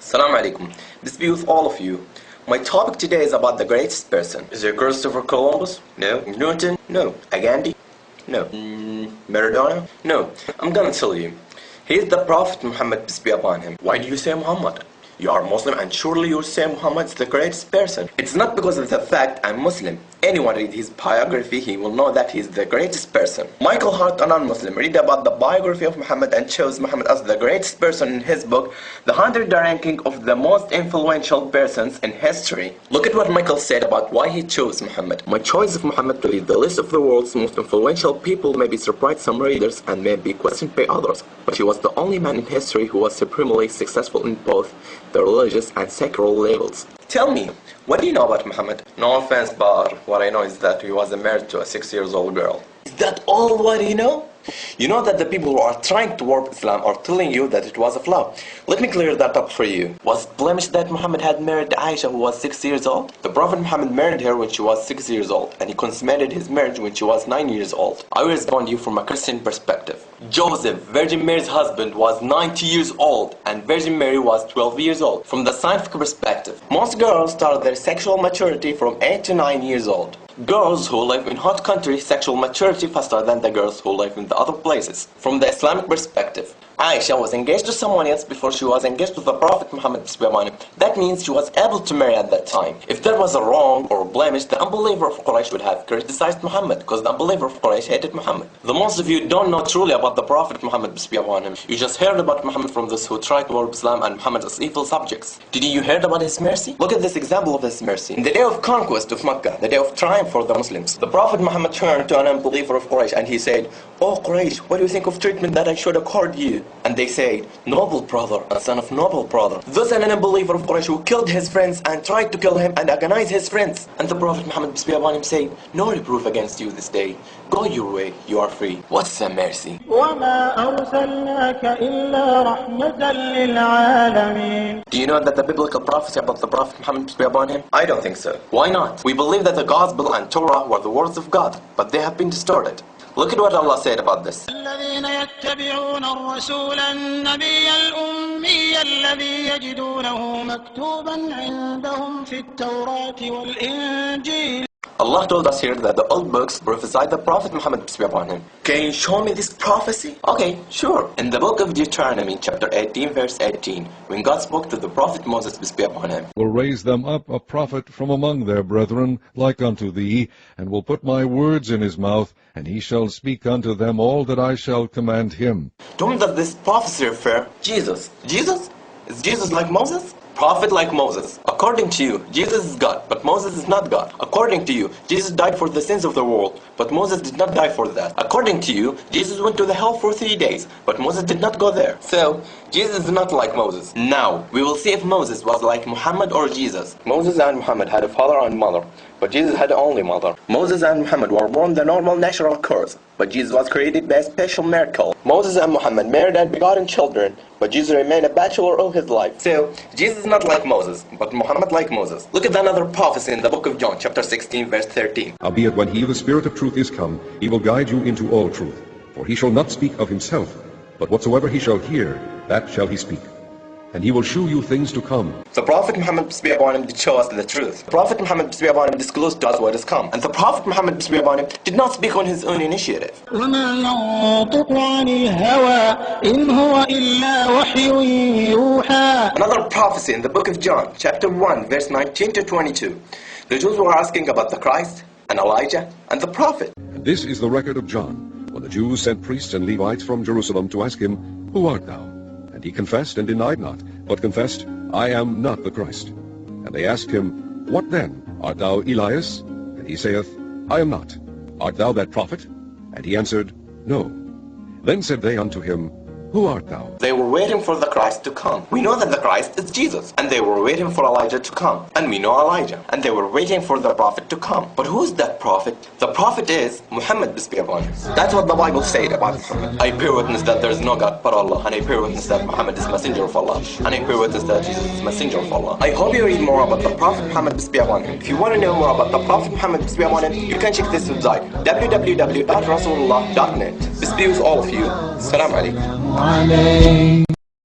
Assalamu alaikum. Peace be with all of you. My topic today is about the greatest person. Is it Christopher Columbus? No. Newton? No. Gandhi? No. Maradona? No. I'm gonna tell you. He is the Prophet Muhammad, peace be upon him. Why do you say Muhammad? You are Muslim and surely you say Muhammad is the greatest person. It's not because of the fact I'm Muslim. Anyone read his biography, he will know that he is the greatest person. Michael Hart, a non-Muslim, read about the biography of Muhammad and chose Muhammad as the greatest person in his book, The 100 Ranking of the Most Influential Persons in History. Look at what Michael said about why he chose Muhammad. My choice of Muhammad to lead the list of the world's most influential people may be surprised some readers and may be questioned by others, but he was the only man in history who was supremely successful in both the religious and secular levels. Tell me, what do you know about Muhammad? No offense, but what I know is that he was married to a 6-year-old girl. Is that all what you know? You know that the people who are trying to warp Islam are telling you that it was a flaw. Let me clear that up for you. Was it blemished that Muhammad had married Aisha who was 6 years old? The Prophet Muhammad married her when she was 6 years old, and he consummated his marriage when she was 9 years old. I will respond to you from a Christian perspective. Joseph, Virgin Mary's husband, was 90 years old, and Virgin Mary was 12 years old. From the scientific perspective, most girls start their sexual maturity from 8 to 9 years old. Girls who live in hot countries sexual maturity faster than the girls who live in the other places. From the Islamic perspective, Aisha was engaged to someone else before she was engaged with the Prophet Muhammad. That means she was able to marry at that time. If there was a wrong or blemish, the unbeliever of Quraysh would have criticized Muhammad, because the unbeliever of Quraysh hated Muhammad. The most of you don't know truly about the Prophet Muhammad. You just heard about Muhammad from those who tried to warp Islam and Muhammad as evil subjects. Did you hear about his mercy? Look at this example of his mercy. In the day of conquest of Mecca, the day of triumph for the Muslims, the Prophet Muhammad turned to an unbeliever of Quraysh and he said, "Oh Quraysh, what do you think of treatment that I should accord you?" And they said, "Noble brother, a son of noble brother." Thus an unbeliever of Quraysh who killed his friends and tried to kill him and agonize his friends. And the Prophet Muhammad peace be upon him said, "No reproof against you this day. Go your way, you are free." What's the mercy? Do you know that the biblical prophecy about the Prophet Muhammad peace be upon him? I don't think so. Why not? We believe that the Gospel and Torah were the words of God, but they have been distorted. Look at what Allah said about this. الذين يتبعون الرسول النبي الأمي الذي يجدونه مكتوبا عندهم في التوراة والإنجيل. Allah told us here that the old books prophesied the Prophet Muhammad peace be upon him. Can you show me this prophecy? Okay, sure. In the book of Deuteronomy, chapter 18, verse 18, when God spoke to the Prophet Moses peace be upon him, "Will raise them up a prophet from among their brethren, like unto thee, and will put my words in his mouth, and he shall speak unto them all that I shall command him." To whom does this prophecy refer? Jesus. Jesus? Is Jesus like Moses? Prophet like Moses. According to you, Jesus is God, but Moses is not God. According to you, Jesus died for the sins of the world, but Moses did not die for that. According to you, Jesus went to the hell for 3 days, but Moses did not go there. So, Jesus is not like Moses. Now, we will see if Moses was like Muhammad or Jesus. Moses and Muhammad had a father and mother, but Jesus had only mother. Moses and Muhammad were born the normal natural course, but Jesus was created by a special miracle. Moses and Muhammad married and begotten children, but Jesus remained a bachelor all his life. So, Jesus is not like Moses, but Muhammad like Moses. Look at another prophecy in the book of John, chapter 16, verse 13. "Howbeit when he, the Spirit of truth, is come, he will guide you into all truth. For he shall not speak of himself, but whatsoever he shall hear, that shall he speak. And he will shew you things to come." The Prophet Muhammad peace be upon him did show us the truth. The Prophet Muhammad peace be upon him disclosed to us what is come. And the Prophet Muhammad peace be upon him did not speak on his own initiative. وما ينطق عن الهوى إن هو إلا وحي يوحى. Another prophecy in the book of John, chapter 1, verse 19 to 22. The Jews were asking about the Christ, and Elijah, and the Prophet. And this is the record of John, when the Jews sent priests and Levites from Jerusalem to ask him, "Who art thou?" And he confessed and denied not, but confessed, "I am not the Christ." And they asked him, "What then? Art thou Elias?" And he saith, "I am not." "Art thou that prophet?" And he answered, "No." Then said they unto him, "Who art thou?" They were waiting for the Christ to come. We know that the Christ is Jesus. And they were waiting for Elijah to come. And we know Elijah. And they were waiting for the Prophet to come. But who's that Prophet? The Prophet is Muhammad peace be upon him. That's what the Bible said about Muhammad. I bear witness that there is no God but Allah. And I bear witness that Muhammad is messenger of Allah. And I bear witness that Jesus is messenger of Allah. I hope you read more about the Prophet Muhammad peace be upon him. If you want to know more about the Prophet Muhammad peace be upon him, you can check this website, www.rasulullah.net. Peace be with all of you. Assalamu alaikum.